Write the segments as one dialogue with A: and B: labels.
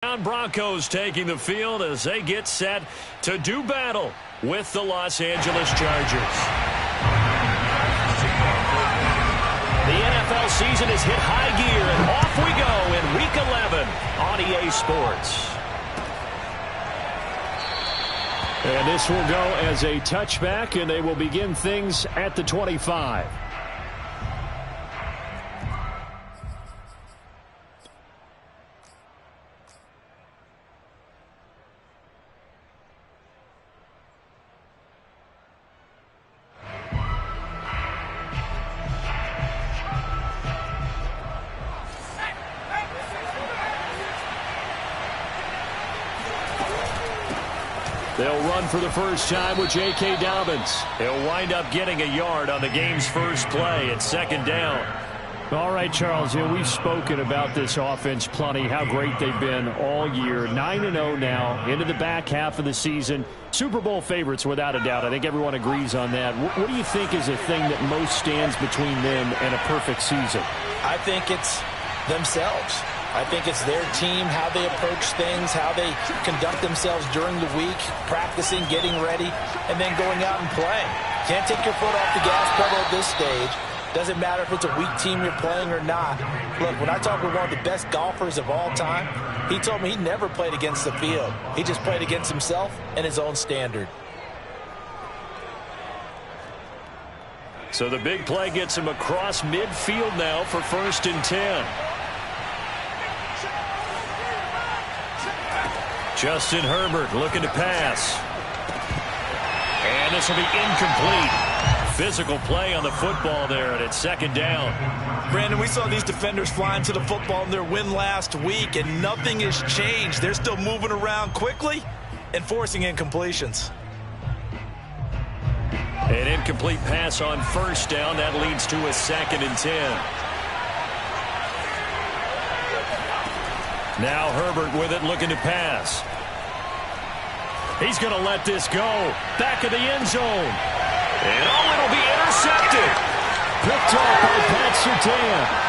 A: Broncos taking the field as they get set to do battle with the Los Angeles Chargers. The NFL season has hit high gear, and off we go in Week 11 on EA Sports. And this will go as a touchback, and they will begin things at the 25. They'll run for the first time with J.K. Dobbins. He'll wind up getting a yard on the game's first play at second down.
B: All right, Charles, we've spoken about this offense plenty, how great they've been all year. 9-0 now, into the back half of the season. Super Bowl favorites, without a doubt. I think everyone agrees on that. What do you think is the thing that most stands between them and a perfect season?
C: I think it's themselves. I think it's their team, how they approach things, how they conduct themselves during the week, practicing, getting ready, and then going out and playing. Can't take your foot off the gas pedal at this stage. Doesn't matter if it's a weak team you're playing or not. Look, when I talk with one of the best golfers of all time, he told me he never played against the field. He just played against himself and his own standard.
A: So the big play gets him across midfield now for 1st and 10. Justin Herbert looking to pass. And this will be incomplete. Physical play on the football there, and it's second down.
C: Brandon, we saw these defenders flying to the football in their win last week, and nothing has changed. They're still moving around quickly and forcing incompletions.
A: An incomplete pass on 1st down. That leads to a 2nd and 10. Now Herbert with it, looking to pass. He's going to let this go. Back of the end zone. And it'll be intercepted.
B: Picked off by Pat Surtain.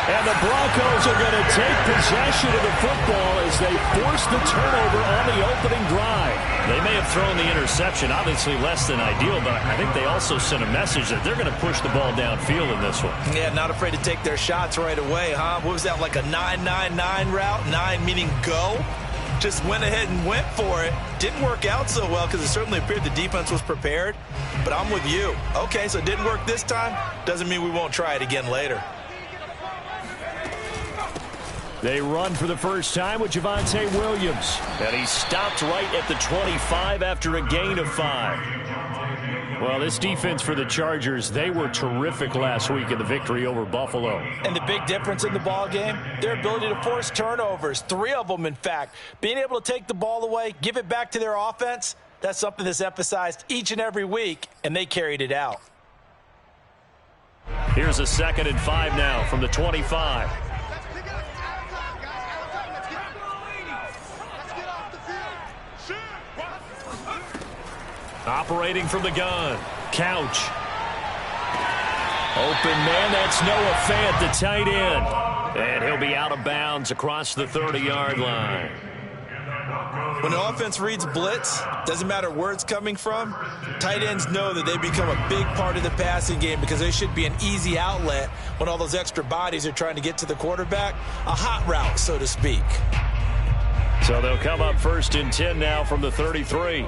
B: And the Broncos are going to take possession of the football as they force the turnover on the opening drive.
A: They may have thrown the interception, obviously less than ideal, but I think they also sent a message that they're going to push the ball downfield in this one.
C: Yeah, not afraid to take their shots right away, huh? What was that, like a 9-9-9 route? 9 meaning go? Just went ahead and went for it. Didn't work out so well because it certainly appeared the defense was prepared. But I'm with you. Okay, so it didn't work this time. Doesn't mean we won't try it again later.
B: They run for the first time with Javonte Williams.
A: And he stopped right at the 25 after a gain of 5.
B: Well, this defense for the Chargers, they were terrific last week in the victory over Buffalo.
C: And the big difference in the ball game, their ability to force turnovers, 3 of them, in fact. Being able to take the ball away, give it back to their offense, that's something that's emphasized each and every week, and they carried it out.
A: Here's a 2nd and 5 now from the 25. Operating from the gun. Couch. Open man, that's Noah Fant, the tight end. And he'll be out of bounds across the 30-yard line.
C: When the offense reads blitz, doesn't matter where it's coming from, tight ends know that they become a big part of the passing game because they should be an easy outlet when all those extra bodies are trying to get to the quarterback. A hot route, so to speak.
A: So they'll come up 1st and 10 now from the 33.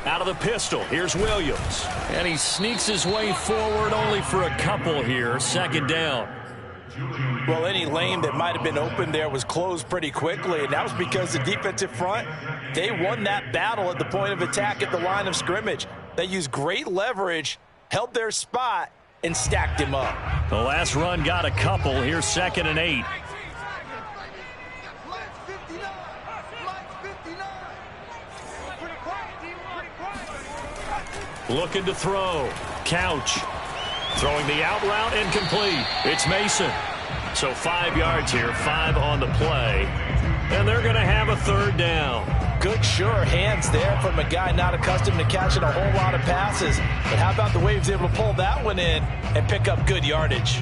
A: Out of the pistol, here's Williams. And he sneaks his way forward only for a couple here. 2nd down.
C: Well, any lane that might have been open there was closed pretty quickly, and that was because the defensive front, they won that battle at the point of attack at the line of scrimmage. They used great leverage, held their spot, and stacked him up.
A: The last run got a couple. Here's 2nd and 8. Looking to throw. Couch. Throwing the out route, incomplete. It's Mason. So 5 yards here, 5 on the play. And they're going to have a 3rd down.
C: Good, sure hands there from a guy not accustomed to catching a whole lot of passes. But how about the way he was able to pull that one in and pick up good yardage?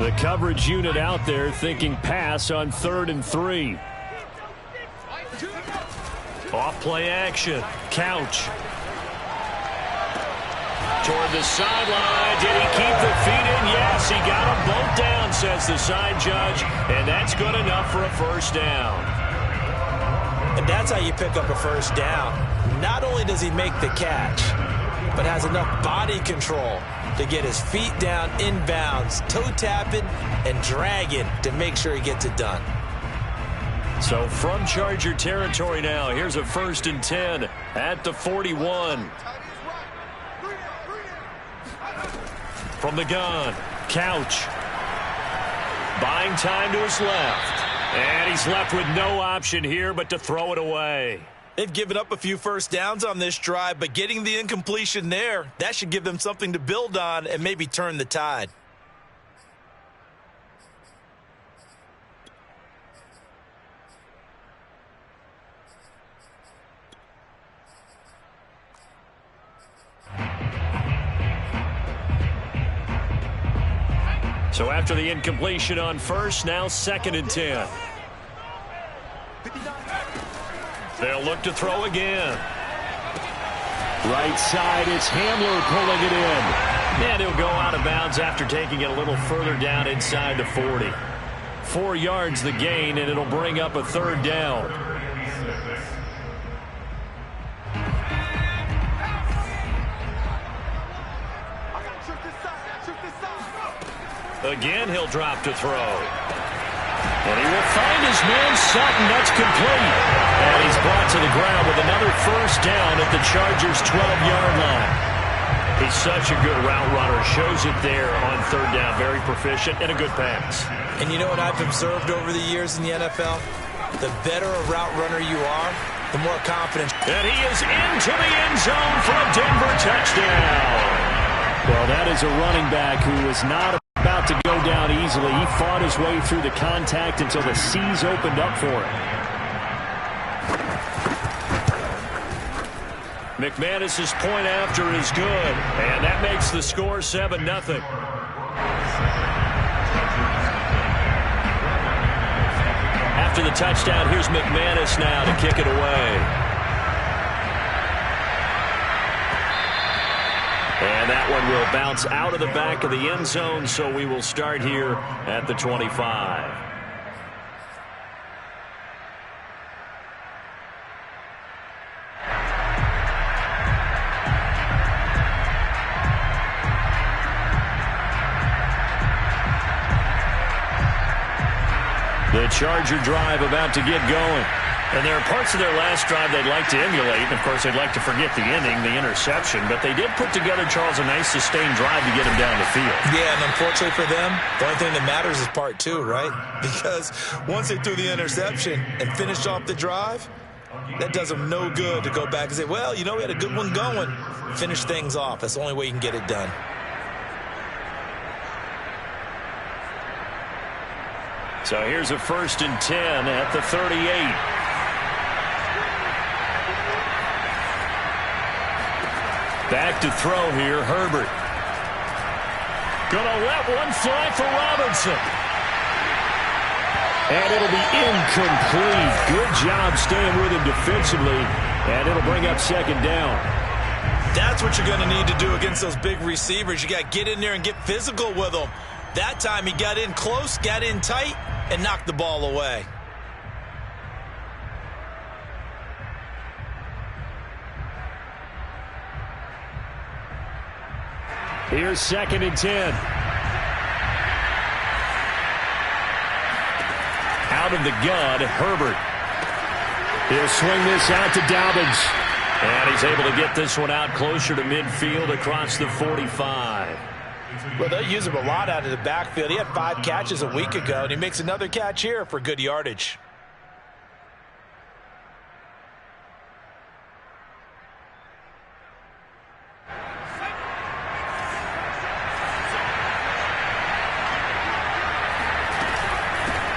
B: The coverage unit out there thinking pass on 3rd and 3.
A: Off play action. Couch. Toward the sideline. Did he keep the feet in? Yes, he got them both down, says the side judge. And that's good enough for a first down.
C: And that's how you pick up a first down. Not only does he make the catch, but has enough body control to get his feet down inbounds, toe tapping and dragging to make sure he gets it done.
A: So from Charger territory now, here's a 1st and 10 at the 41. From the gun, Couch. Buying time to his left. And he's left with no option here but to throw it away.
C: They've given up a few first downs on this drive, but getting the incompletion there, that should give them something to build on and maybe turn the tide.
A: So after the incompletion on first, now 2nd and 10. They'll look to throw again.
B: Right side, it's Hamler pulling it in.
A: And he'll go out of bounds after taking it a little further down inside the 40. 4 yards the gain, and it'll bring up a 3rd down. Again, he'll drop to throw. And he will find his man Sutton. That's complete. And he's brought to the ground with another first down at the Chargers' 12-yard line. He's such a good route runner. Shows it there on 3rd down. Very proficient and a good pass.
C: And you know what I've observed over the years in the NFL? The better a route runner you are, the more confidence.
A: And he is into the end zone for a Denver touchdown.
B: Well, that is a running back who is not about to go down easily. He fought his way through the contact until the seas opened up for him.
A: McManus's point after is good, and that makes the score 7-0. After the touchdown, here's McManus now to kick it away. And that one will bounce out of the back of the end zone, so we will start here at the 25. The Charger drive about to get going. And there are parts of their last drive they'd like to emulate. And, of course, they'd like to forget the ending, the interception. But they did put together, Charles, a nice sustained drive to get him down the field.
C: Yeah, and unfortunately for them, the only thing that matters is part 2, right? Because once they threw the interception and finished off the drive, that does them no good to go back and say, well, you know, we had a good one going. Finish things off. That's the only way you can get it done.
A: So here's a 1st and 10 at the 38. Back to throw here, Herbert. Gonna let one fly for Robinson.
B: And it'll be incomplete. Good job staying with him defensively. And it'll bring up 2nd down.
C: That's what you're going to need to do against those big receivers. You got to get in there and get physical with them. That time he got in close, got in tight, and knocked the ball away.
B: Here's 2nd and 10.
A: Out of the gun, Herbert.
B: He'll swing this out to Dobbins.
A: And he's able to get this one out closer to midfield across the 45.
C: Well, they'll use him a lot out of the backfield. He had 5 catches a week ago, and he makes another catch here for good yardage.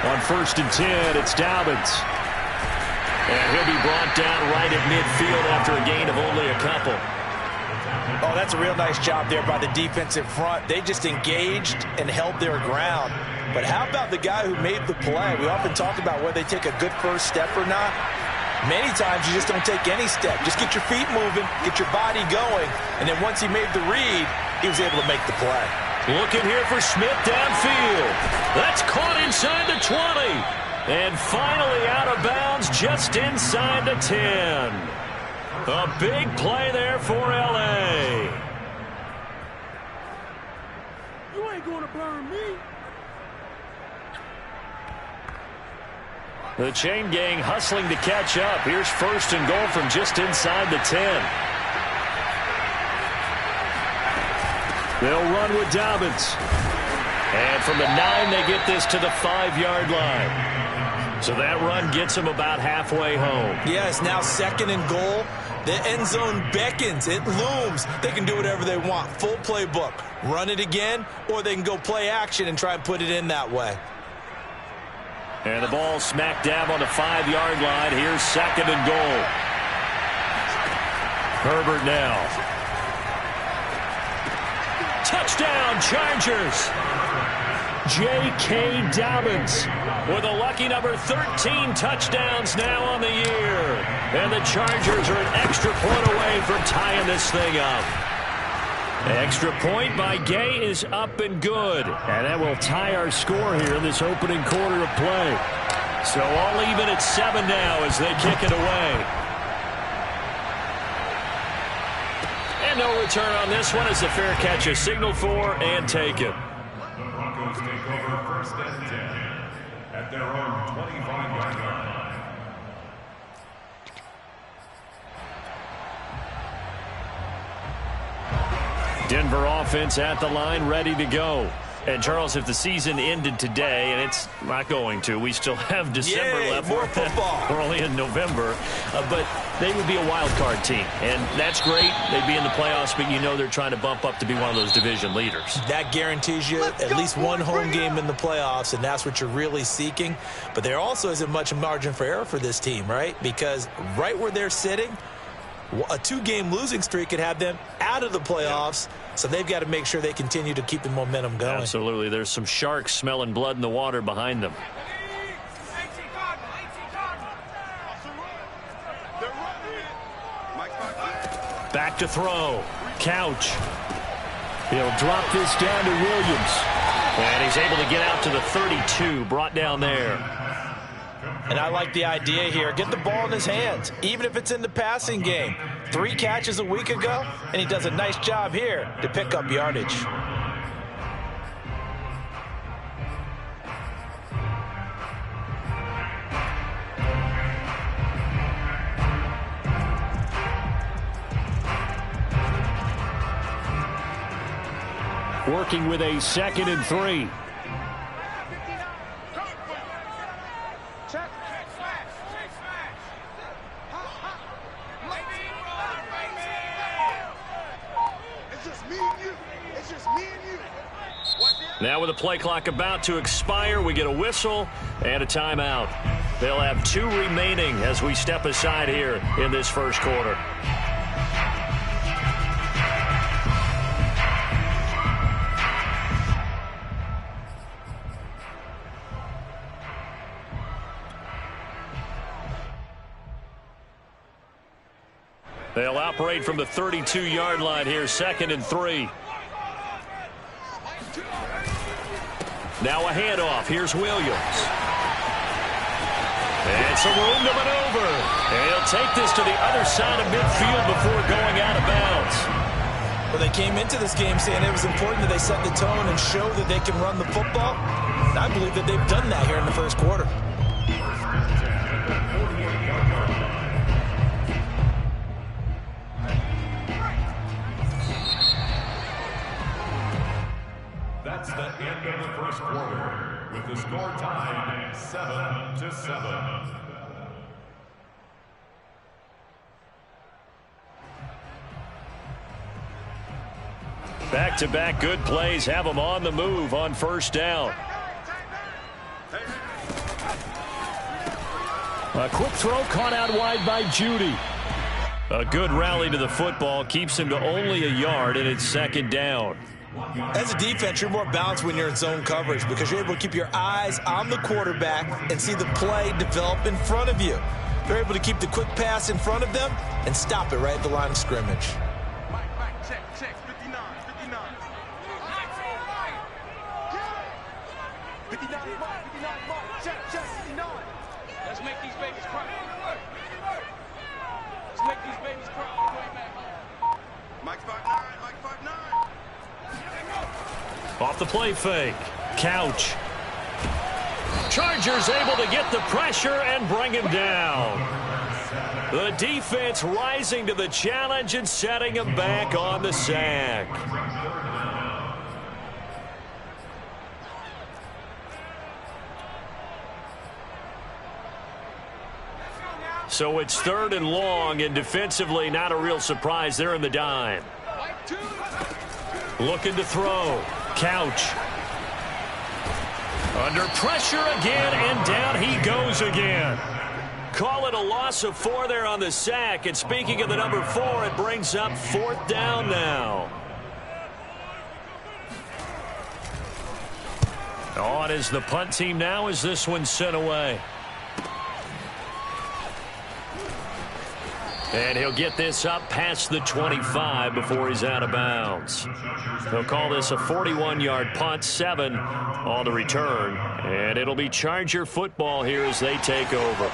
A: On 1st and 10, it's Dobbins. And he'll be brought down right at midfield after a gain of only a couple.
C: Oh, that's a real nice job there by the defensive front. They just engaged and held their ground. But how about the guy who made the play? We often talk about whether they take a good first step or not. Many times you just don't take any step. Just get your feet moving, get your body going, and then once he made the read, he was able to make the play.
A: Looking here for Smith downfield. That's caught inside the 20. And finally out of bounds just inside the 10. A big play there for L.A.
D: You ain't going to burn me.
B: The chain gang hustling to catch up. Here's first and goal from just inside the 10. They'll run with Dobbins. And from the 9, they get this to the 5-yard line. So that run gets them about halfway home.
C: Yeah, it's now second and goal. The end zone beckons. It looms. They can do whatever they want. Full playbook. Run it again, or they can go play action and try and put it in that way.
B: And the ball smack dab on the 5-yard line. Here's second and goal. Herbert now. Touchdown, Chargers. J.K. Dobbins with a lucky number 13 touchdowns now on the year. And the Chargers are an extra point away from tying this thing up. Extra point by Gay is up and good. And that will tie our score here in this opening quarter of play. So all even at 7 now as they kick it away. And no return on this one as the fair catch is signaled for and taken.
E: Broncos take over first and 10 at their own 25-yard line.
B: Denver offense at the line, ready to go. And, Charles, if the season ended today, and it's not going to, we still have December left.
C: More football.
B: We're only in November. But they would be a wild card team. And that's great. They'd be in the playoffs, but you know they're trying to bump up to be one of those division leaders.
C: That guarantees you at least one home game in the playoffs, and that's what you're really seeking. But there also isn't much margin for error for this team, right? Because right where they're sitting, a 2-game losing streak could have them out of the playoffs. So they've got to make sure they continue to keep the momentum going.
B: Absolutely. There's some sharks smelling blood in the water behind them. Back to throw. Couch. He'll drop this down to Williams. And he's able to get out to the 32. Brought down there.
C: And I like the idea here. Get the ball in his hands, even if it's in the passing game. 3 catches a week ago, and he does a nice job here to pick up yardage.
B: Working with a 2nd and 3. Now with the play clock about to expire, we get a whistle and a timeout. They'll have 2 remaining as we step aside here in this first quarter. They'll operate from the 32-yard line here, 2nd and 3. Now a handoff. Here's Williams. And some room to maneuver. And he'll take this to the other side of midfield before going out of bounds.
C: Well, they came into this game saying it was important that they set the tone and show that they can run the football. And I believe that they've done that here in the first quarter.
E: That's the end of the first quarter, with the score tied 7-7.
B: Back-to-back good plays have them on the move on first down. A quick throw caught out wide by Judy.
A: A good rally to the football keeps him to only a yard, and it's second down.
C: As a defense, you're more balanced when you're in zone coverage because you're able to keep your eyes on the quarterback and see the play develop in front of you. They're able to keep the quick pass in front of them and stop it right at the line of scrimmage.
D: Mike, check, 59, 59. 59, check, 59.
F: Let's make these babies cry. Let's make these babies cry all the way back home.
D: Mike's 5'9", Mike's 5'9".
A: Off the play fake. Couch. Chargers able to get the pressure and bring him down. The defense rising to the challenge and setting him back on the sack. So it's 3rd and long, and defensively not a real surprise. They're in the dime. Looking to throw. Couch. Under pressure again, and down he goes again. Call it a loss of 4 there on the sack. And speaking of the number 4, it brings up 4th down now. On is the punt team now as this one's sent away. And he'll get this up past the 25 before he's out of bounds. They'll call this a 41-yard punt, 7 on the return. And it'll be Charger football here as they take over.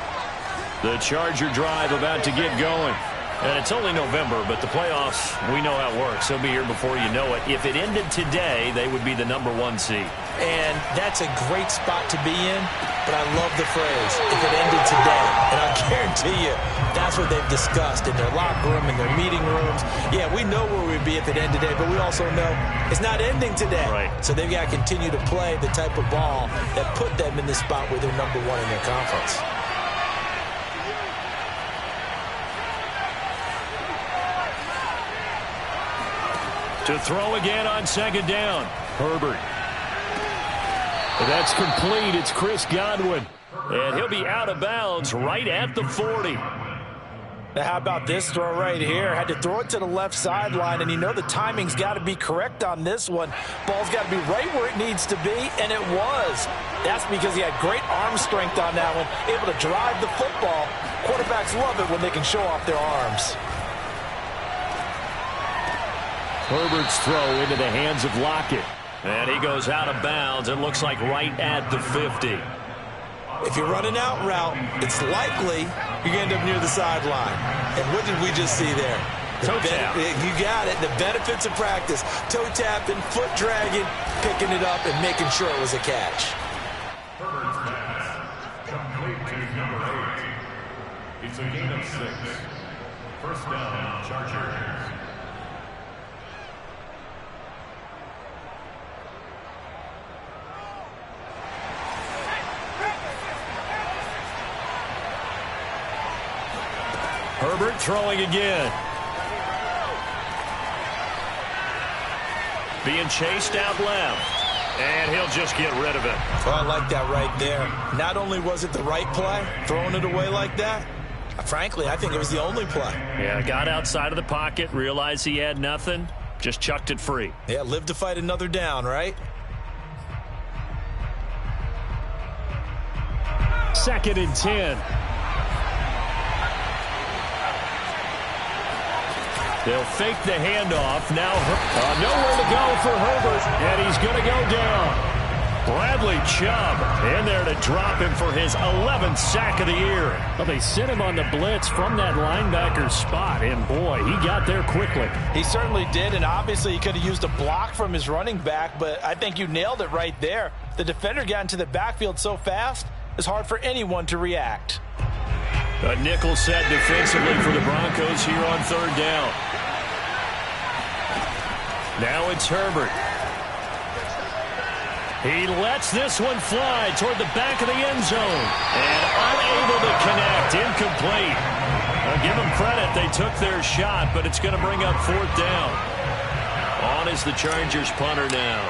A: The Charger drive about to get going. And it's only November, but the playoffs, we know how it works. They'll be here before you know it. If it ended today, they would be the number 1 seed.
C: And that's a great spot to be in, but I love the phrase, if it ended today. And I guarantee you, that's what they've discussed in their locker room, in their meeting rooms. Yeah, we know where we'd be if it ended today, but we also know it's not ending today.
A: Right.
C: So they've got to continue to play the type of ball that put them in the spot where they're number 1 in their conference.
A: To throw again on 2nd down. Herbert.
B: That's complete. It's Chris Godwin.
A: And he'll be out of bounds right at the 40.
C: Now, how about this throw right here? Had to throw it to the left sideline, and you know the timing's got to be correct on this one. Ball's got to be right where it needs to be, and it was. That's because he had great arm strength on that one, able to drive the football. Quarterbacks love it when they can show off their arms.
B: Herbert's throw into the hands of Lockett.
A: And he goes out of bounds. It looks like right at the 50.
C: If you're running out route, it's likely you're going to end up near the sideline. And what did we just see there?
A: Toe tap.
C: You got it. The benefits of practice. Toe tapping, foot dragging, picking it up, and making sure it was a catch.
E: Herbert's pass, complete to number 8. It's a gain of 6. First down, Chargers.
A: Herbert throwing again. Being chased out left. And he'll just get rid of it.
C: Oh, I like that right there. Not only was it the right play, throwing it away like that, frankly, I think it was the only play.
A: Yeah, got outside of the pocket, realized he had nothing, just chucked it free.
C: Yeah, live to fight another down, right?
B: 2nd and 10.
A: They'll fake the handoff. Now nowhere to go for Herbert, and he's going to go down. Bradley Chubb in there to drop him for his 11th sack of the year.
B: Well, they sent him on the blitz from that linebacker spot, and boy, he got there quickly.
C: He certainly did, and obviously he could have used a block from his running back, but I think you nailed it right there. The defender got into the backfield so fast, it's hard for anyone to react.
A: A nickel set defensively for the Broncos here on 3rd down. Now it's Herbert. He lets this one fly toward the back of the end zone. And unable to connect. Incomplete. I'll give them credit. They took their shot, but it's going to bring up 4th down. On is the Chargers punter now.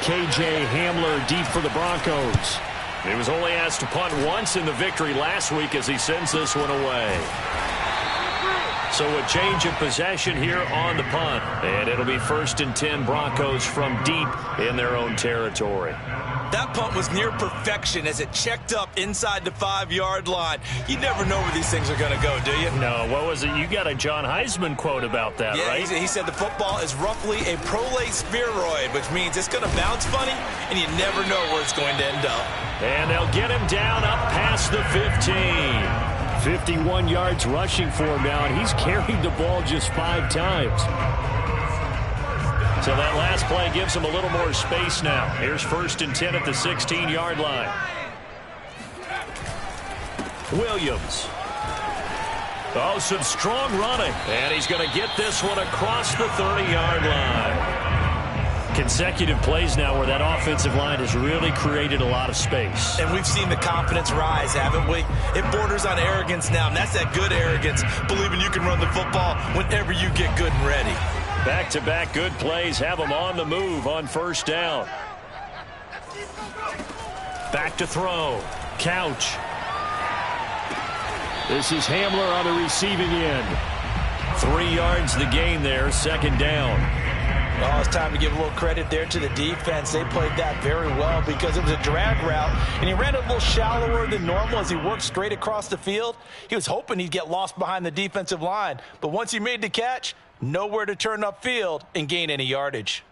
B: KJ Hamler deep for the Broncos.
A: He was only asked to punt once in the victory last week as he sends this one away. So a change of possession here on the punt. And it'll be 1st and 10 Broncos from deep in their own territory.
C: That punt was near perfection as it checked up inside the 5-yard line. You never know where these things are going to go, do you?
A: No, what was it? You got a John Heisman quote about that, right?
C: He said the football is roughly a prolate spheroid, which means it's going to bounce funny, and you never know where it's going to end up. And they'll get him down up past the 15.
B: 51 yards rushing for him now, and he's carried the ball just 5 times.
A: So that last play gives him a little more space now. Here's 1st and 10 at the 16-yard line. Williams. Oh, some strong running. And he's going to get this one across the 30-yard line. Consecutive plays now where that offensive line has really created a lot of space.
C: And we've seen the confidence rise, haven't we? It borders on arrogance now, and that's that good arrogance, believing you can run the football whenever you get good and ready.
A: Back-to-back good plays have them on the move on 1st down. Back to throw. Couch.
B: This is Hamler on the receiving end.
A: 3 yards the gain there, 2nd down.
C: Well, it's time to give a little credit there to the defense. They played that very well because it was a drag route, and he ran it a little shallower than normal as he worked straight across the field. He was hoping he'd get lost behind the defensive line, but once he made the catch, nowhere to turn upfield and gain any yardage.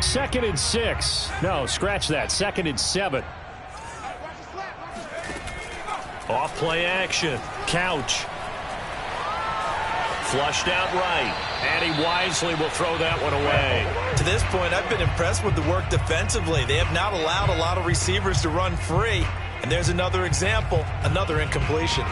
B: Second and 6. No, scratch that. 2nd and 7.
A: Off play action. Couch. Flushed out right. And he wisely will throw that one away.
C: To this point, I've been impressed with the work defensively. They have not allowed a lot of receivers to run free. And there's another example, another incompletion.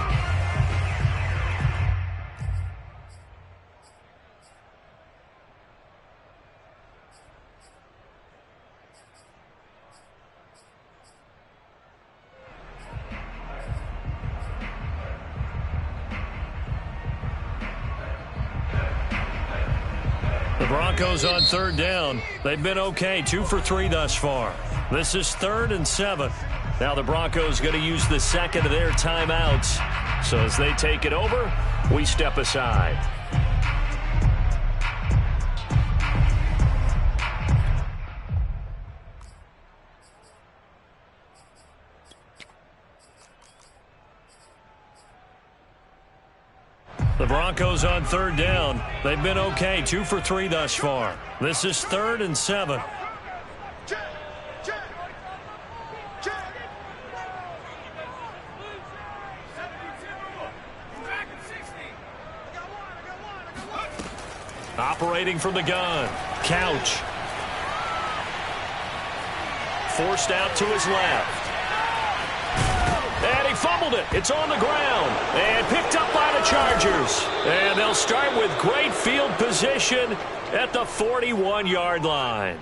A: The Broncos on 3rd down. They've been okay, 2 for 3 thus far. This is 3rd and 7. Now the Broncos going to use the 2nd of their timeouts. So as they take it over, we step aside. The Broncos on 3rd down. They've been okay, 2 for 3 thus far. This is 3rd and 7. Operating from the gun. Couch. Forced out to his left. And he fumbled it. It's on the ground. And picked up by the Chargers. And they'll start with great field position at the 41-yard line.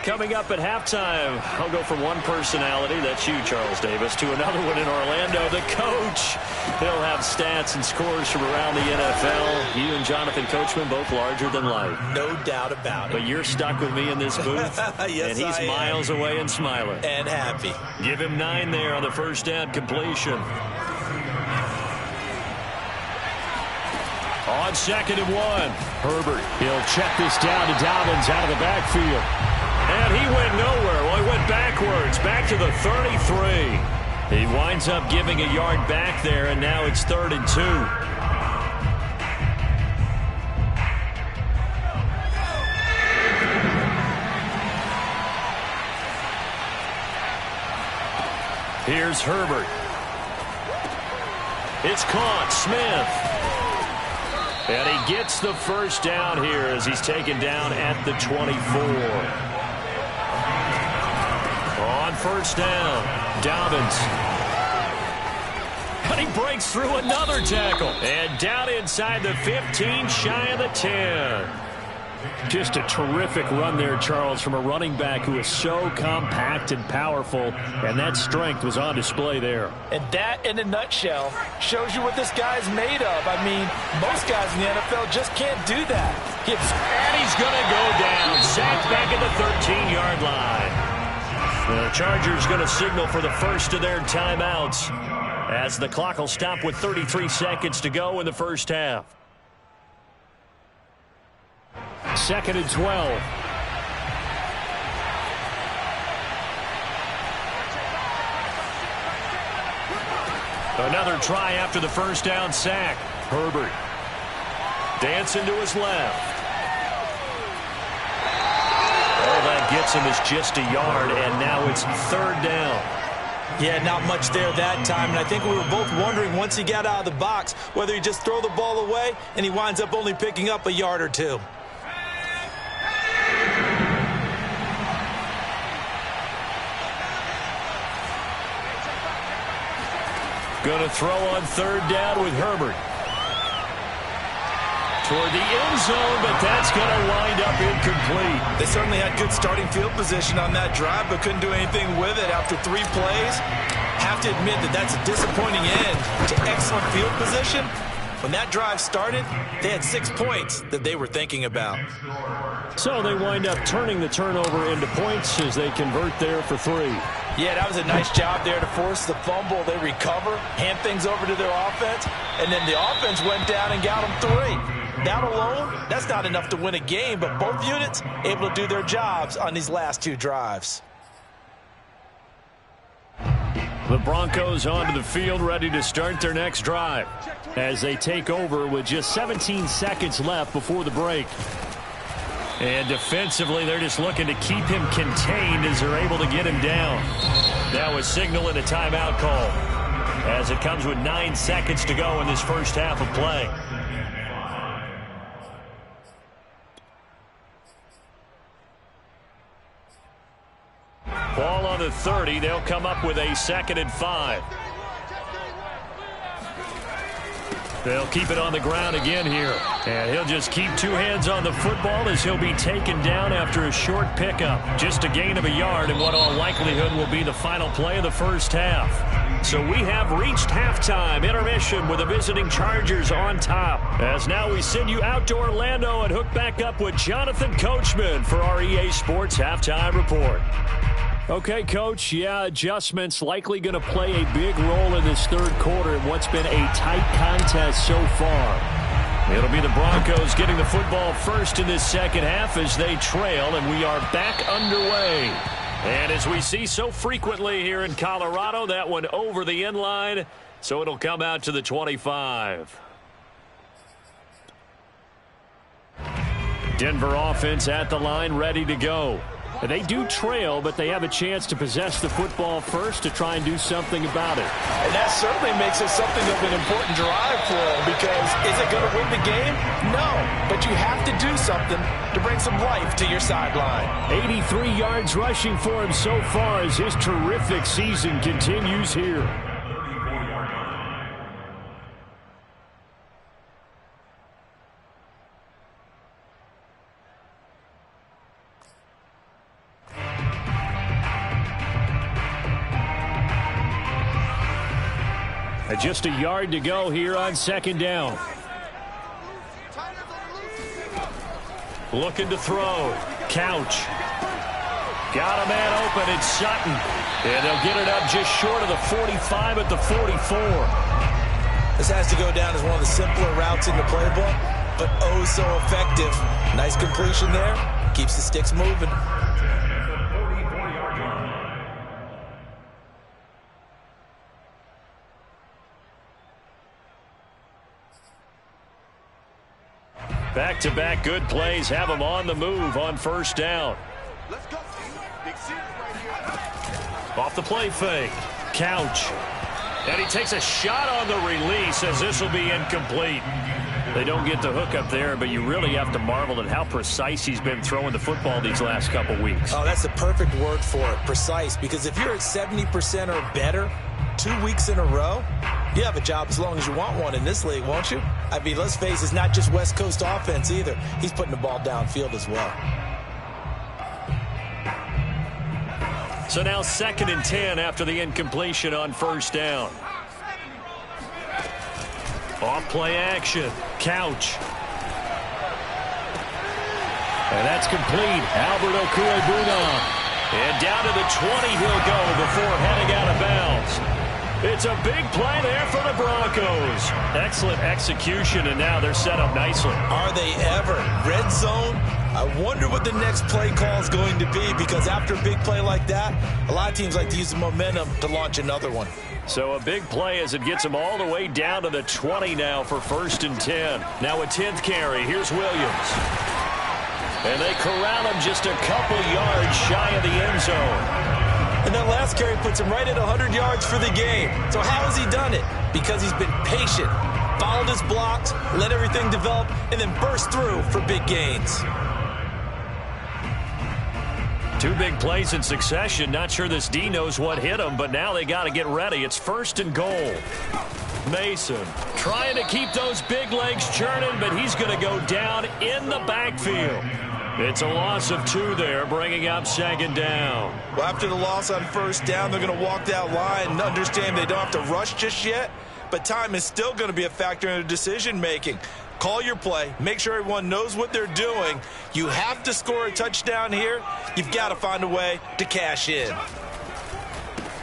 A: Coming up at halftime, I'll go from one personality, that's you, Charles Davis, to another one in Orlando, the coach. He'll have stats and scores from around the NFL. You and Jonathan Coachman, both larger than life.
C: No doubt about it.
A: But you're stuck with me in this booth,
C: yes,
A: and he's miles away and smiling.
C: And happy.
A: Give him 9 there on the 1st down completion. On 2nd and 1,
B: Herbert, he'll check this down to Dobbins out of the backfield.
A: And he went nowhere. Well, he went backwards, back to the 33. He winds up giving a yard back there, and now it's 3rd and 2. Here's Herbert. It's caught. Smith. And he gets the 1st down here as he's taken down at the 24. On 1st down, Dobbins. And he breaks through another tackle. And down inside the 15, shy of the 10.
B: Just a terrific run there, Charles, from a running back who is so compact and powerful, and that strength was on display there.
C: And that, in a nutshell, shows you what this guy's made of. I mean, most guys in the NFL just can't do that.
A: And he's going to go down. Sacked back at the 13-yard line. The Chargers going to signal for the first of their timeouts as the clock will stop with 33 seconds to go in the first half.
B: 2nd and 12.
A: Another try after the first down sack. Herbert dancing to his left. All that gets him is just a yard, and now it's 3rd down.
C: Yeah, not much there that time, and I think we were both wondering once he got out of the box whether he just throw the ball away and he winds up only picking up a yard or two.
A: Going to throw on 3rd down with Herbert. Toward the end zone, but that's going to wind up incomplete.
C: They certainly had good starting field position on that drive, but couldn't do anything with it after 3 plays. Have to admit that that's a disappointing end to excellent field position. When that drive started, they had 6 points that they were thinking about.
B: So they wind up turning the turnover into points as they convert there for 3.
C: Yeah, that was a nice job there to force the fumble. They recover, hand things over to their offense, and then the offense went down and got them 3. That alone, that's not enough to win a game, but both units able to do their jobs on these last 2 drives.
B: The Broncos onto the field ready to start their next drive as they take over with just 17 seconds left before the break. And defensively, they're just looking to keep him contained as they're able to get him down. That was signaling a timeout call as it comes with 9 seconds to go in this first half of play. Ball on the 30. They'll come up with a 2nd and 5. They'll keep it on the ground again here. And he'll just keep 2 hands on the football as he'll be taken down after a short pickup. Just a gain of a yard in what all likelihood will be the final play of the first half. So we have reached halftime intermission with the visiting Chargers on top. As now we send you out to Orlando and hook back up with Jonathan Coachman for our EA Sports Halftime Report. Okay, Coach, adjustments likely going to play a big role in this 3rd quarter in what's been a tight contest so far. It'll be the Broncos getting the football first in this second half as they trail, and we are back underway. And as we see so frequently here in Colorado, that one over the end line, so it'll come out to the 25. Denver offense at the line, ready to go. They do trail, but they have a chance to possess the football first to try and do something about it.
C: And that certainly makes it something of an important drive for them, because is it going to win the game? No, but you have to do something to bring some life to your sideline.
B: 83 yards rushing for him so far as his terrific season continues here. Just a yard to go here on 2nd down.
A: Looking to throw. Couch. Got a man open. It's Sutton. And they'll get it up just short of the 45 at the 44.
C: This has to go down as one of the simpler routes in the playbook, but oh so effective. Nice completion there. Keeps the sticks moving.
A: Back-to-back good plays have them on the move on 1st down.
D: Let's go. Big series right here.
A: Off the play fake. Couch. And he takes a shot on the release as this will be incomplete. They don't get the hook up there, but you really have to marvel at how precise he's been throwing the football these last couple weeks.
C: Oh, that's the perfect word for it, precise, because if you're at 70% or better 2 weeks in a row, You have a job as long as you want one in this league, won't you? I mean, let's face it, it's not just West Coast offense either. He's putting the ball downfield as well.
A: So now 2nd and 10 after the incompletion on 1st down. Off play action. Couch.
B: And that's complete. Albert Okwuegbunam.
A: And down to the 20 he'll go before heading out of bounds. It's a big play there for the Broncos. Excellent execution, and now they're set up nicely.
C: Are they ever? Red zone? I wonder what the next play call is going to be, because after a big play like that, a lot of teams like to use the momentum to launch another one.
A: So a big play as it gets them all the way down to the 20 now for 1st and 10. Now a 10th carry. Here's Williams. And they corral him just a couple yards shy of the end zone.
C: And that last carry puts him right at 100 yards for the game. So how has he done it? Because he's been patient, followed his blocks, let everything develop, and then burst through for big gains.
A: 2 big plays in succession. Not sure this D knows what hit him, but now they got to get ready. It's 1st and goal. Mason trying to keep those big legs churning, but he's going to go down in the backfield. It's a loss of 2 there, bringing up 2nd down.
C: Well, after the loss on 1st down, they're going to walk that line and understand they don't have to rush just yet, but time is still going to be a factor in their decision-making. Call your play. Make sure everyone knows what they're doing. You have to score a touchdown here. You've got to find a way to cash in.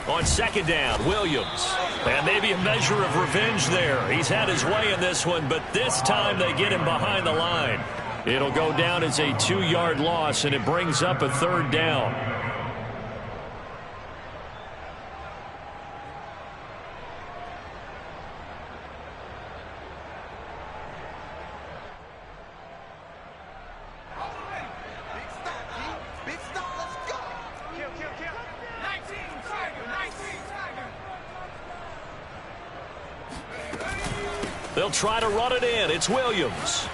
A: On 2nd down, Williams. And maybe a measure of revenge there. He's had his way in this one, but this time they get him behind the line. It'll go down as a 2-yard loss, and it brings up a 3rd down.
D: Big stop, let's go. Kill. 19, Tiger, 19.
A: They'll try to run it in. It's Williams.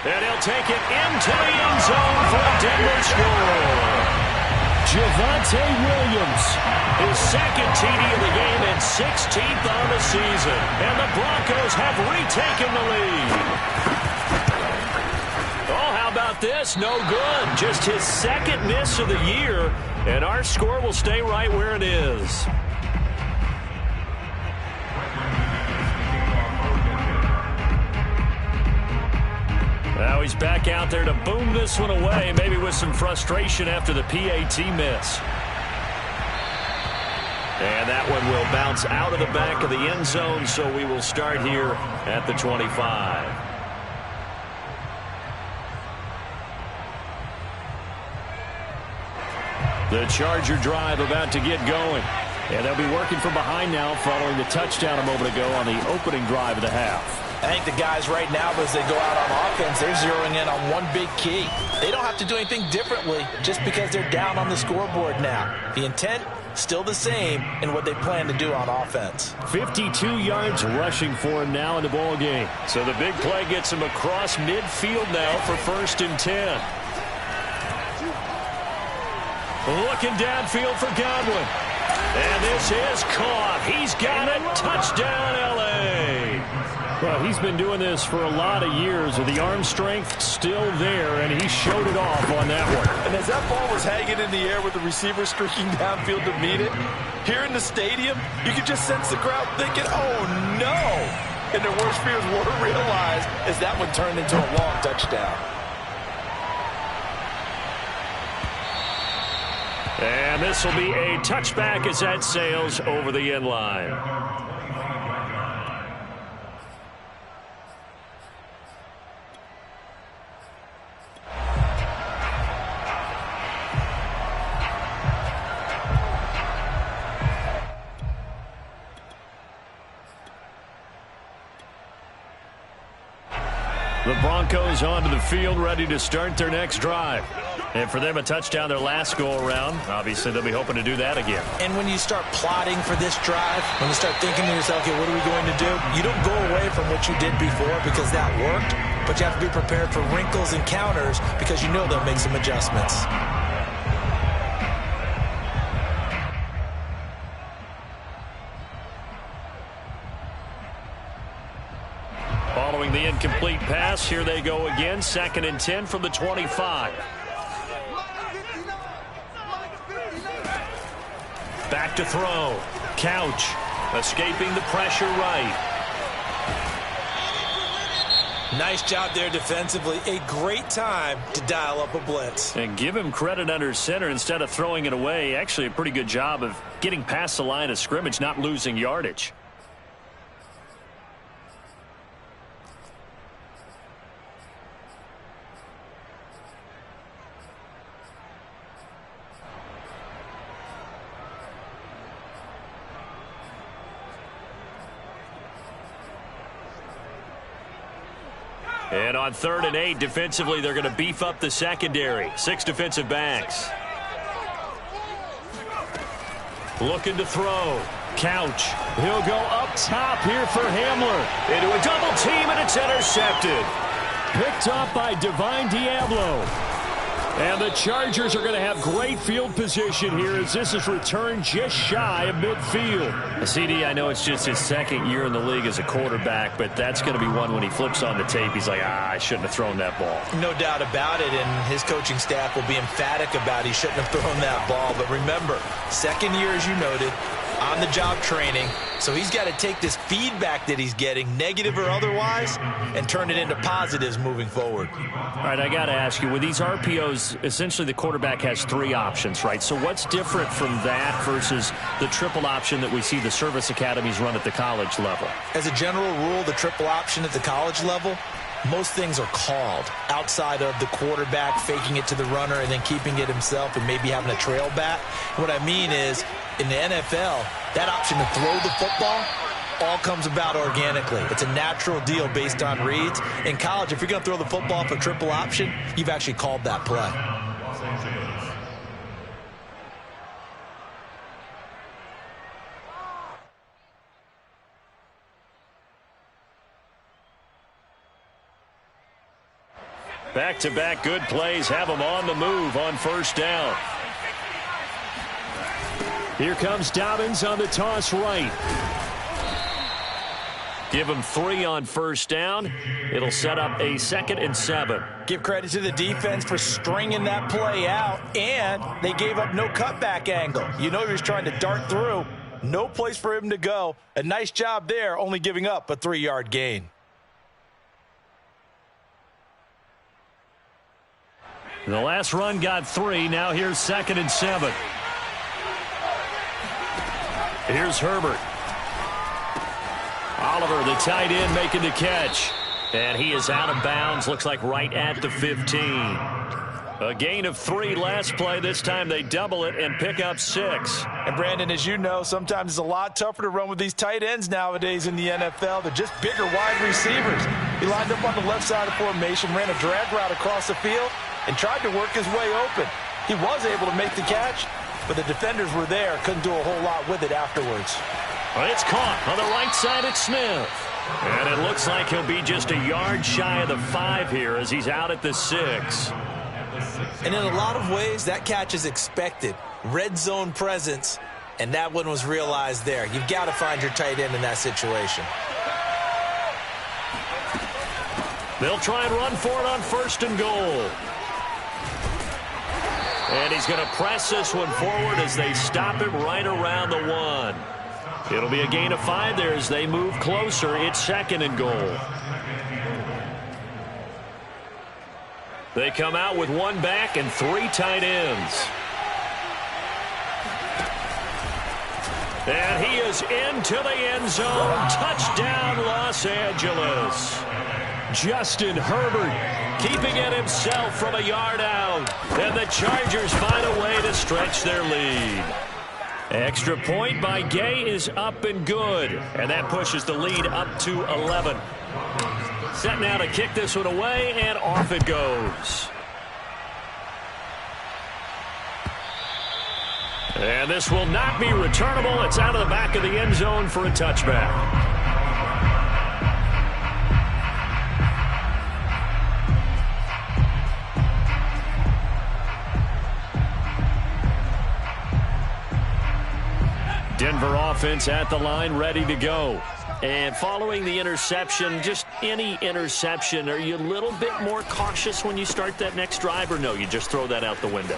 A: And he'll take it into the end zone for a Denver score.
B: Javonte Williams.
A: His 2nd TD of the game and 16th on the season. And the Broncos have retaken the lead. Oh, how about this? No good. Just his 2nd miss of the year. And our score will stay right where it is. Now he's back out there to boom this one away, maybe with some frustration after the PAT miss. And that one will bounce out of the back of the end zone, so we will start here at the 25. The Charger drive about to get going. And they'll be working from behind now following the touchdown a moment ago on the opening drive of the half.
C: I think the guys right now, as they go out on offense, they're zeroing in on one big key. They don't have to do anything differently just because they're down on the scoreboard now. The intent, still the same in what they plan to do on offense.
B: 52 yards rushing for him now in the ball game.
A: So the big play gets him across midfield now for 1st and 10. Looking downfield for Godwin. And this is caught. He's got it. Touchdown, L.A.
B: Well, he's been doing this for a lot of years with the arm strength still there, and he showed it off on that one.
C: And as that ball was hanging in the air with the receiver streaking downfield to meet it, here in the stadium, you could just sense the crowd thinking, oh, no. And their worst fears were realized as that one turned into a long touchdown.
A: And this will be a touchback as that sails over the end line. The Broncos onto the field, ready to start their next drive. And for them, a touchdown their last go-around. Obviously, they'll be hoping to do that again.
C: And when you start plotting for this drive, when you start thinking to yourself, okay, what are we going to do? You don't go away from what you did before because that worked, but you have to be prepared for wrinkles and counters because you know they'll make some adjustments.
A: Following the incomplete pass, here they go again. 2nd and 10 from the 25. Back to throw. Couch escaping the pressure right.
C: Nice job there defensively. A great time to dial up a blitz.
A: And give him credit under center instead of throwing it away. Actually a pretty good job of getting past the line of scrimmage, not losing yardage. And on 3rd and 8, defensively, they're going to beef up the secondary. 6 defensive backs. Looking to throw. Couch.
B: He'll go up top here for Hamler.
A: Into a double team, and it's intercepted.
B: Picked up by Divine Diablo. And the Chargers are going to have great field position here as this is returned just shy of midfield.
A: CD, I know it's just his 2nd year in the league as a quarterback, but that's going to be one when he flips on the tape. He's like, I shouldn't have thrown that ball.
C: No doubt about it, and his coaching staff will be emphatic about he shouldn't have thrown that ball. But remember, 2nd year, as you noted, on-the-job training. So he's got to take this feedback that he's getting, negative or otherwise, and turn it into positives moving forward.
A: All right, I got to ask you, with these RPOs, essentially the quarterback has 3 options, right? So what's different from that versus the triple option that we see the service academies run at the college level?
C: As a general rule, the triple option at the college level, most things are called outside of the quarterback faking it to the runner and then keeping it himself and maybe having a trail back. What I mean is, in the NFL, that option to throw the football all comes about organically. It's a natural deal based on reads. In college, if you're going to throw the football for triple option, you've actually called that play.
A: Back-to-back good plays have them on the move on 1st down.
B: Here comes Dobbins on the toss right.
A: Give him 3 on 1st down. It'll set up a 2nd and 7.
C: Give credit to the defense for stringing that play out, and they gave up no cutback angle. You know he was trying to dart through. No place for him to go. A nice job there, only giving up a 3-yard gain.
A: The last run got 3. Now here's 2nd and 7. Here's Herbert. Oliver, the tight end, making the catch. And he is out of bounds. Looks like right at the 15. A gain of 3 last play. This time they double it and pick up 6.
C: And, Brandon, as you know, sometimes it's a lot tougher to run with these tight ends nowadays in the NFL. They're just bigger wide receivers. He lined up on the left side of the formation, ran a drag route across the field, and tried to work his way open. He was able to make the catch, but the defenders were there, couldn't do a whole lot with it afterwards.
A: Well, it's caught on the right side at Smith. And it looks like he'll be just a yard shy of the 5 here as he's out at the 6.
C: And in a lot of ways, that catch is expected. Red zone presence, and that one was realized there. You've got to find your tight end in that situation.
A: They'll try and run for it on 1st and goal. And he's going to press this one forward as they stop him right around the 1. It'll be a gain of 5 there as they move closer. It's 2nd and goal. They come out with 1 back and 3 tight ends. And he is into the end zone. Touchdown, Los Angeles.
B: Justin Herbert
A: keeping it himself from a yard out. And the Chargers find a way to stretch their lead. Extra point by Gay is up and good. And that pushes the lead up to 11. Set now to kick this one away, and off it goes. And this will not be returnable. It's out of the back of the end zone for a touchback. Denver offense at the line, ready to go. And following the interception, just any interception, are you a little bit more cautious when you start that next drive, or no, you just throw that out the window?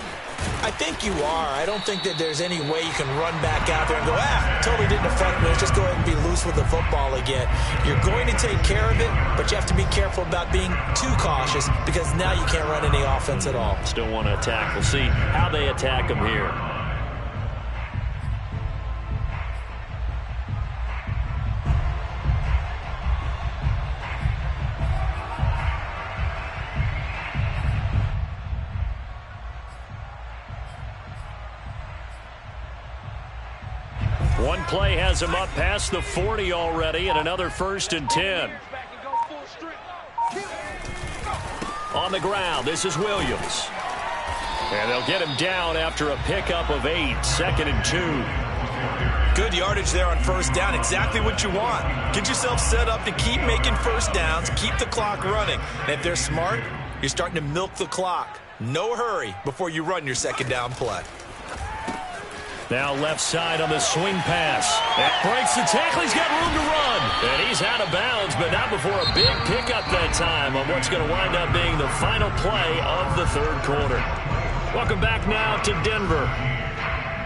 C: I think you are. I don't think that there's any way you can run back out there and go, totally didn't affect me. Let's just go ahead and be loose with the football again. You're going to take care of it, but you have to be careful about being too cautious because now you can't run any offense at all.
A: Still want to attack. We'll see how they attack them here. One play has him up past the 40 already, and another 1st and 10. On the ground, this is Williams. And they'll get him down after a pickup of 8, 2nd and 2.
C: Good yardage there on 1st down, exactly what you want. Get yourself set up to keep making 1st downs, keep the clock running. And if they're smart, you're starting to milk the clock. No hurry before you run your 2nd down play.
A: Now left side on the swing pass. That breaks the tackle. He's got room to run. And he's out of bounds, but not before a big pickup that time on what's going to wind up being the final play of the 3rd quarter. Welcome back now to Denver.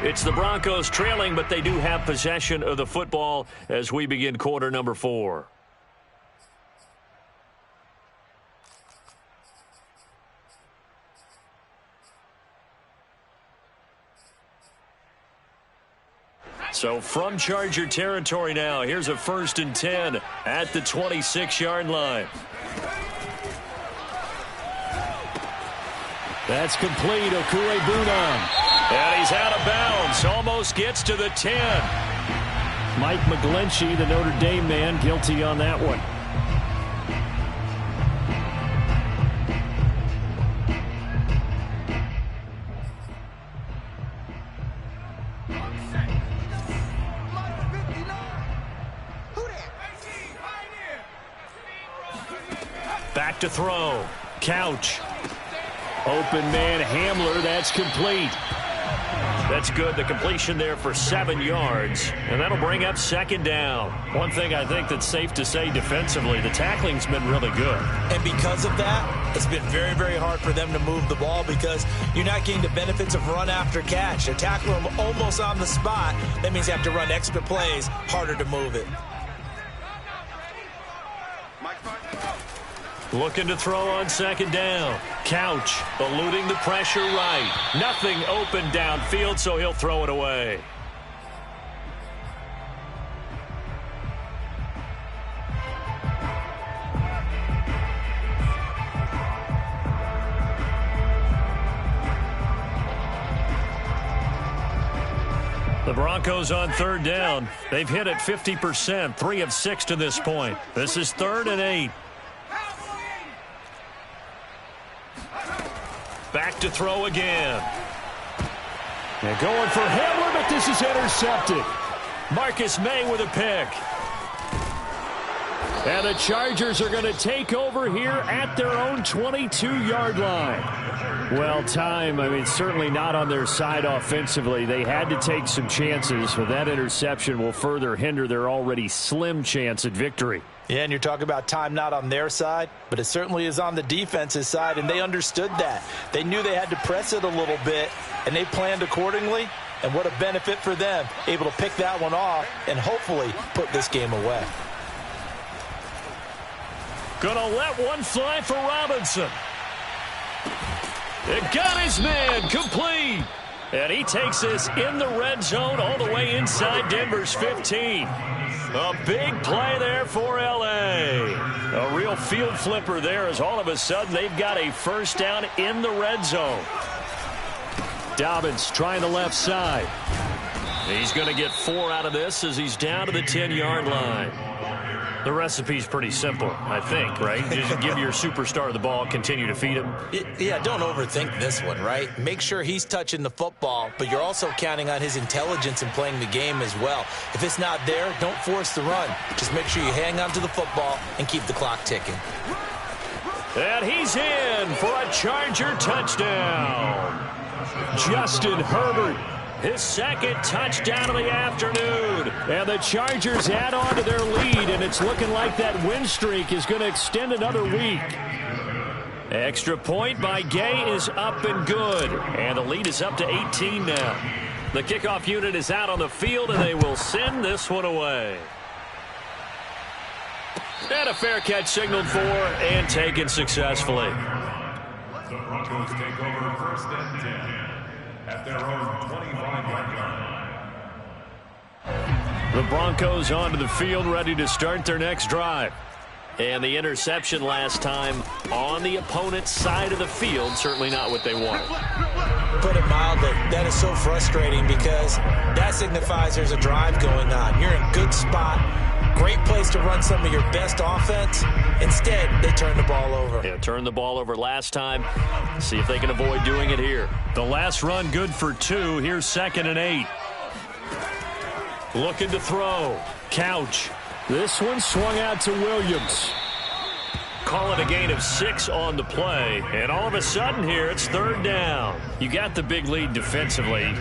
A: It's the Broncos trailing, but they do have possession of the football as we begin quarter number 4. So from Charger territory now, here's a 1st and 10 at the 26-yard line.
B: That's complete. Okuegbunam.
A: And he's out of bounds. Almost gets to the 10.
B: Mike McGlinchey, the Notre Dame man, guilty on that one.
A: Back to throw. Couch.
B: Open man Hamler. That's complete.
A: That's good. The completion there for 7 yards. And that'll bring up 2nd down. One thing I think that's safe to say defensively, the tackling's been really good.
C: And because of that, it's been very, very hard for them to move the ball because you're not getting the benefits of run after catch. They're tackling them almost on the spot. That means you have to run extra plays, harder to move it.
A: Looking to throw on 2nd down. Couch eluding the pressure right. Nothing open downfield, so he'll throw it away. The Broncos on 3rd down. They've hit it 50%, 3 of 6 to this point. This is 3rd and 8. Back to throw again.
B: They're going for Hamler, but this is intercepted.
A: Marcus May with a pick.
B: And the Chargers are going to take over here at their own 22-yard line. Well, time, certainly not on their side offensively. They had to take some chances, but that interception will further hinder their already slim chance at victory.
C: Yeah, and you're talking about time not on their side, but it certainly is on the defense's side, and they understood that. They knew they had to press it a little bit, and they planned accordingly, and what a benefit for them, able to pick that one off and hopefully put this game away.
A: Gonna let one fly for Robinson. It got his man complete. And he takes this in the red zone all the way inside Denver's 15. A big play there for L.A. A real field flipper there as all of a sudden they've got a 1st down in the red zone.
B: Dobbins trying the left side.
A: He's going to get 4 out of this as he's down to the 10-yard line. The recipe's pretty simple, I think, right? Just give your superstar the ball, continue to feed him.
C: Yeah, don't overthink this one, right? Make sure he's touching the football, but you're also counting on his intelligence in playing the game as well. If it's not there, don't force the run. Just make sure you hang on to the football and keep the clock ticking.
A: And he's in for a Charger touchdown.
B: Justin Herbert
A: his second touchdown of the afternoon.
B: And the Chargers add on to their lead, and it's looking like that win streak is going to extend another week.
A: Extra point by Gay is up and good. And the lead is up to 18 now. The kickoff unit is out on the field, and they will send this one away. And a fair catch signaled for and taken successfully.
E: The Broncos take over first and 10 at their own 25-yard line.
A: The Broncos onto the field, ready to start their next drive. And the interception last time on the opponent's side of the field, certainly not what they wanted.
C: Put it mildly, that is so frustrating because that signifies there's a drive going on. You're in a good spot. Great place to run some of your best offense. Instead, they turn the ball over.
A: Yeah, turned the ball over last time. See if they can avoid doing it here. The last run good for 2. Here's 2nd and 8. Looking to throw. Couch.
B: This one swung out to Williams.
A: Call it a gain of 6 on the play. And all of a sudden here, it's 3rd down. You got the big lead defensively.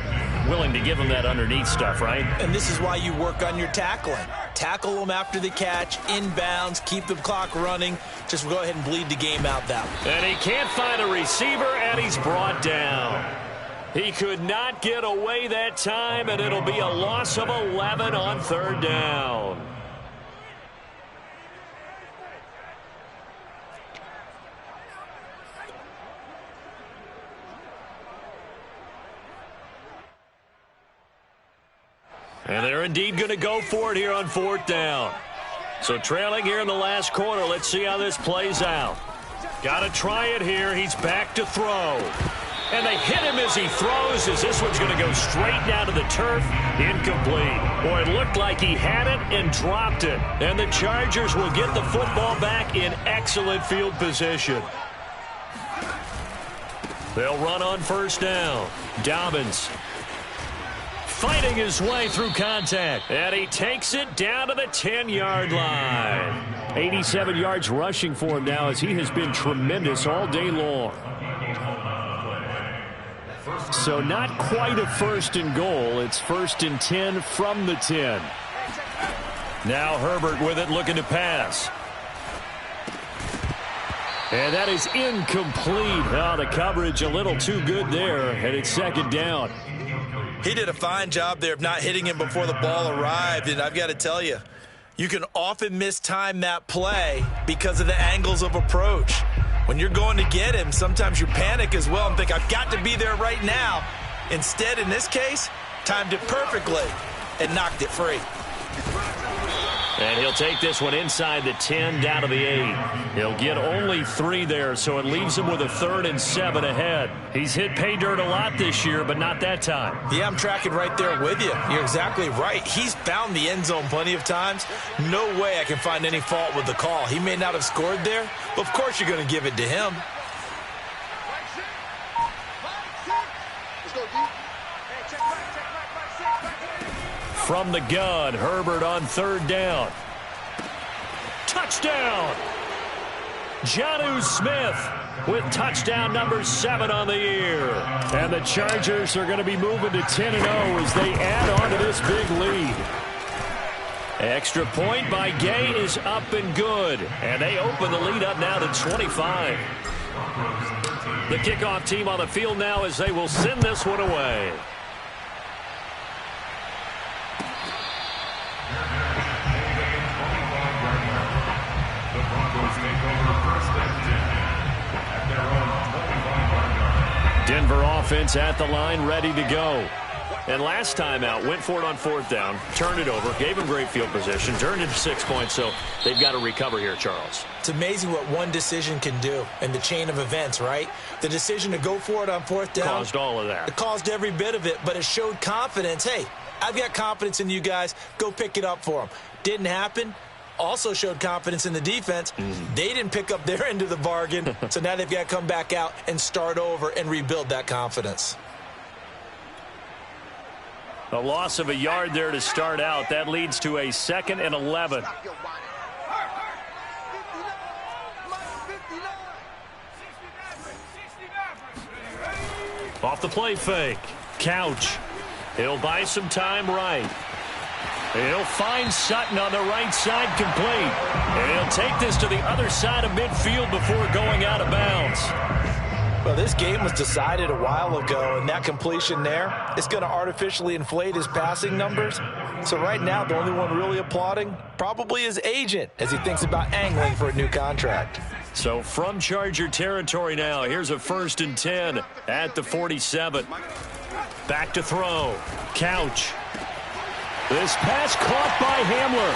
A: Willing to give them that underneath stuff, right?
C: And this is why you work on your tackling. Tackle them after the catch, inbounds, keep the clock running. Just go ahead and bleed the game out that way.
A: And he can't find a receiver, and he's brought down. He could not get away that time, and it'll be a loss of 11 on 3rd down. And they're indeed going to go for it here on 4th down. So trailing here in the last quarter. Let's see how this plays out. Got to try it here. He's back to throw. And they hit him as he throws, as this one's going to go straight down to the turf. Incomplete. Boy, it looked like he had it and dropped it. And the Chargers will get the football back in excellent field position. They'll run on 1st down. Dobbins fighting his way through contact. And he takes it down to the 10-yard line.
B: 87 yards rushing for him now, as he has been tremendous all day long. So not quite a 1st and goal. It's 1st and 10 from the 10.
A: Now Herbert with it, looking to pass.
B: And that is incomplete. Oh, the coverage a little too good there, and it's 2nd down.
C: He did a fine job there of not hitting him before the ball arrived, and I've got to tell you, you can often mistime that play because of the angles of approach. When you're going to get him, sometimes you panic as well and think, I've got to be there right now. Instead, in this case, timed it perfectly and knocked it free.
A: And he'll take this one inside the 10 down to the 8. He'll get only 3 there, so it leaves him with a 3rd and 7 ahead. He's hit pay dirt a lot this year, but not that time.
C: Yeah, I'm tracking right there with you. You're exactly right. He's found the end zone plenty of times. No way I can find any fault with the call. He may not have scored there, but of course you're going to give it to him.
A: From the gun, Herbert on 3rd down. Touchdown! Jonnu Smith with touchdown number 7 on the year.
B: And the Chargers are going to be moving to 10-0 as they add on to this big lead.
A: Extra point by Gay is up and good. And they open the lead up now to 25. The kickoff team on the field now as they will send this one away. Denver offense at the line, ready to go. And last time out, went for it on 4th down, turned it over, gave him great field position, turned it to 6 points, so they've got to recover here, Charles.
C: It's amazing what one decision can do in the chain of events, right? The decision to go for it on 4th down
A: caused all of that.
C: It caused every bit of it, but it showed confidence. Hey, I've got confidence in you guys. Go pick it up for them. Didn't happen. Also showed confidence in the defense. They didn't pick up their end of the bargain, so now they've got to come back out and start over and rebuild that confidence.
A: A loss of a yard there to start out. That leads to a 2nd and 11. Off the play fake. Couch. He'll buy some time right. He'll find Sutton on the right side complete. And he'll take this to the other side of midfield before going out of bounds.
C: Well, this game was decided a while ago, and that completion there is going to artificially inflate his passing numbers. So right now, the only one really applauding probably his agent as he thinks about angling for a new contract.
A: So from Charger territory now, here's a 1st and 10 at the 47. Back to throw. Couch. This pass caught by Hamler.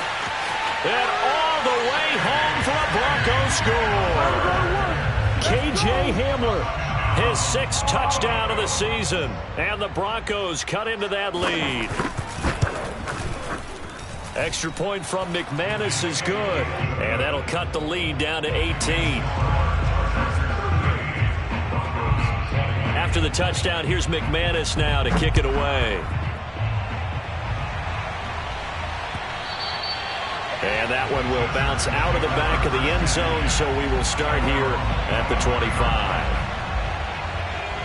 A: And all the way home for a Bronco score. K.J. Hamler, his 6th touchdown of the season. And the Broncos cut into that lead. Extra point from McManus is good. And that'll cut the lead down to 18. After the touchdown, here's McManus now to kick it away. And that one will bounce out of the back of the end zone, so we will start here at the 25.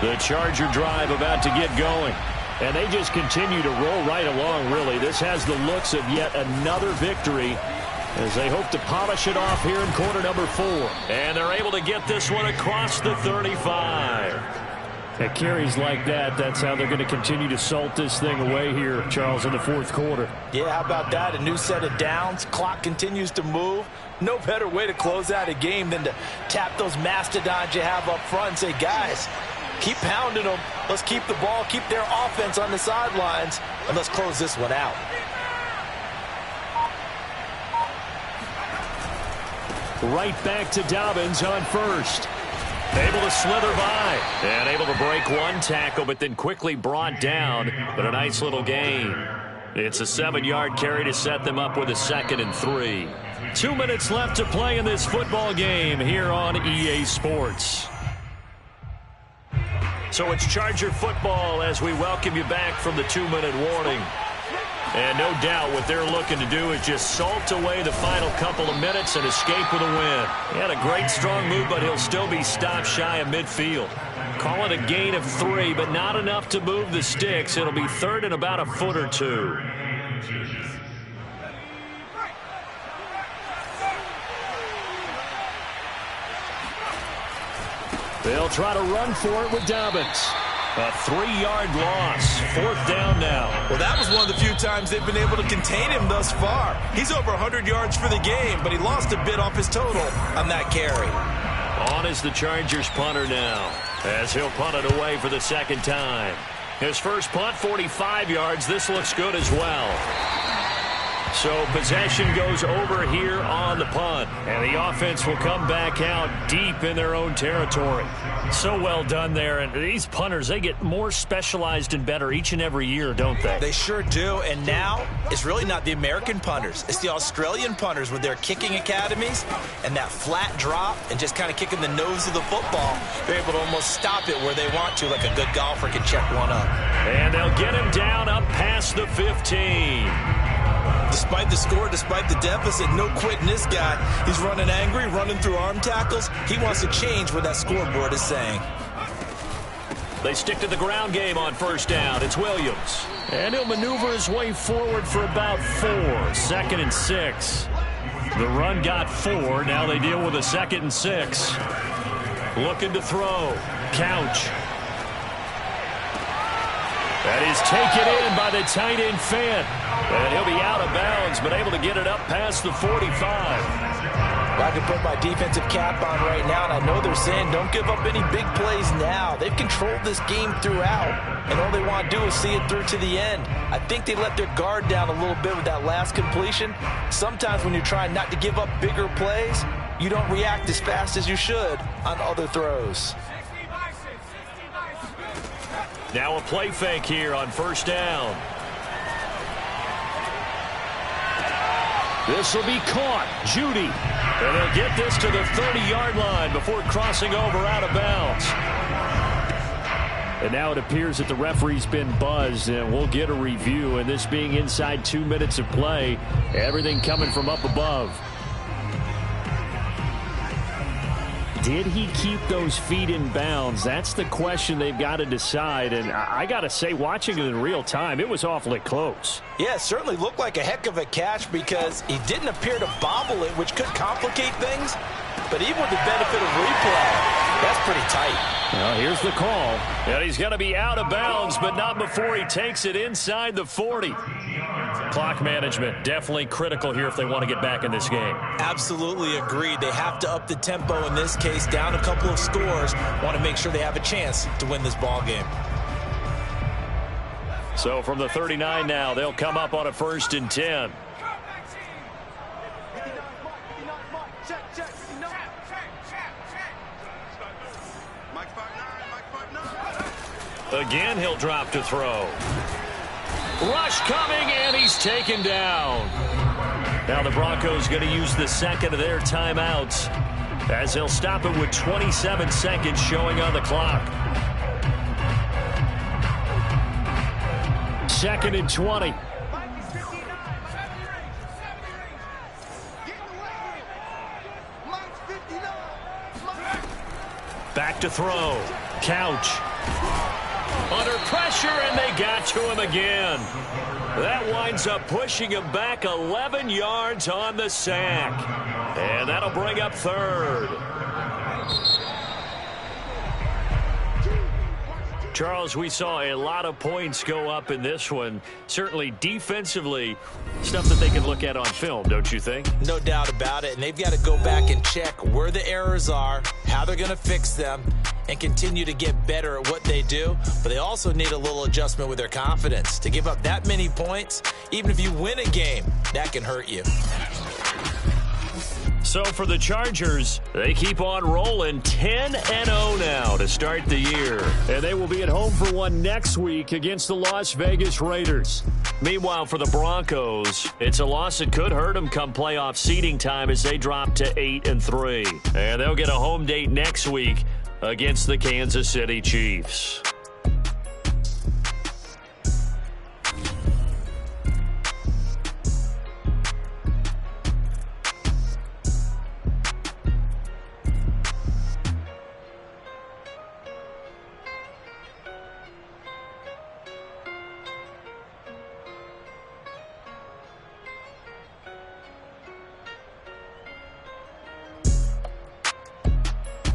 A: The Charger drive about to get going. And they just continue to roll right along, really. This has the looks of yet another victory as they hope to polish it off here in quarter number 4. And they're able to get this one across the 35.
B: At carries like that, that's how they're going to continue to salt this thing away here, Charles, in the 4th quarter.
C: Yeah, how about that? A new set of downs. Clock continues to move. No better way to close out a game than to tap those mastodons you have up front and say, guys, keep pounding them. Let's keep the ball, keep their offense on the sidelines, and let's close this one out.
B: Right back to Dobbins on 1st.
A: Able to slither by and able to break one tackle, but then quickly brought down. But a nice little gain. It's a 7-yard carry to set them up with a 2nd and 3. 2 minutes left to play in this football game here on EA Sports. So it's Charger football as we welcome you back from the 2-minute warning. And no doubt what they're looking to do is just salt away the final couple of minutes and escape with a win. He had a great strong move, but he'll still be stopped shy of midfield. Call it a gain of 3, but not enough to move the sticks. It'll be 3rd and about a foot or 2.
B: They'll try to run for it with Dobbins.
A: A 3-yard loss. 4th down now.
C: Well, that was one of the few times they've been able to contain him thus far. He's over 100 yards for the game, but he lost a bit off his total on that carry.
A: On is the Chargers punter now, as he'll punt it away for the 2nd time. His first punt, 45 yards. This looks good as well. So possession goes over here on the punt. And the offense will come back out deep in their own territory. So well done there. And these punters, they get more specialized and better each and every year, don't they?
C: They sure do. And now it's really not the American punters. It's the Australian punters with their kicking academies and that flat drop and just kind of kicking the nose of the football. They're able to almost stop it where they want to, like a good golfer can check one up.
A: And they'll get him down up past the 15.
C: Despite the score, despite the deficit, no quitting this guy. He's running angry, running through arm tackles. He wants to change what that scoreboard is saying.
A: They stick to the ground game on 1st down. It's Williams.
B: And he'll maneuver his way forward for about 4. 2nd and 6. The run got 4. Now they deal with a 2nd and 6.
A: Looking to throw. Couch.
B: That is taken in by the tight end Fant. And he'll be out of bounds, but able to get it up past the 45.
C: I can put my defensive cap on right now, and I know they're saying don't give up any big plays now. They've controlled this game throughout, and all they want to do is see it through to the end. I think they let their guard down a little bit with that last completion. Sometimes when you're trying not to give up bigger plays, you don't react as fast as you should on other throws.
A: Now a play fake here on 1st down.
B: This will be caught. Judy. And they'll get this to the 30-yard line before crossing over out of bounds. And now it appears that the referee's been buzzed, and we'll get a review. And this being inside 2 minutes of play, everything coming from up above. did he keep those feet in bounds? That's the question they've got to decide. And I got to say, watching it in real time, it was awfully close.
C: Yeah, it certainly looked like a heck of a catch because he didn't appear to bobble it, which could complicate things. But even with the benefit of replay, that's pretty tight.
B: Well, here's the call.
A: And he's going to be out of bounds, but not before he takes it inside the 40. Clock management, definitely critical here if they want to get back in this game.
C: Absolutely agreed. They have to up the tempo in this case, down a couple of scores. Want to make sure they have a chance to win this ball game.
A: So from the 39 now, they'll come up on a 1st and 10. Again, he'll drop to throw. Rush coming, and he's taken down. Now the Broncos going to use the second of their timeouts as they'll stop it with 27 seconds showing on the clock.
B: 2nd and 20.
A: Back to throw. Couch. Under pressure, and they got to him again. That winds up pushing him back 11 yards on the sack. And that'll bring up 3rd. Charles, we saw a lot of points go up in this one. Certainly defensively, stuff that they can look at on film, don't you think?
C: No doubt about it. And they've got to go back and check where the errors are, how they're going to fix them, and continue to get better at what they do. But they also need a little adjustment with their confidence. To give up that many points, even if you win a game, that can hurt you.
A: So for the Chargers, they keep on rolling 10-0 now to start the year.
B: And they will be at home for one next week against the Las Vegas Raiders.
A: Meanwhile, for the Broncos, it's a loss that could hurt them come playoff seeding time as they drop to 8-3. And they'll get a home date next week against the Kansas City Chiefs.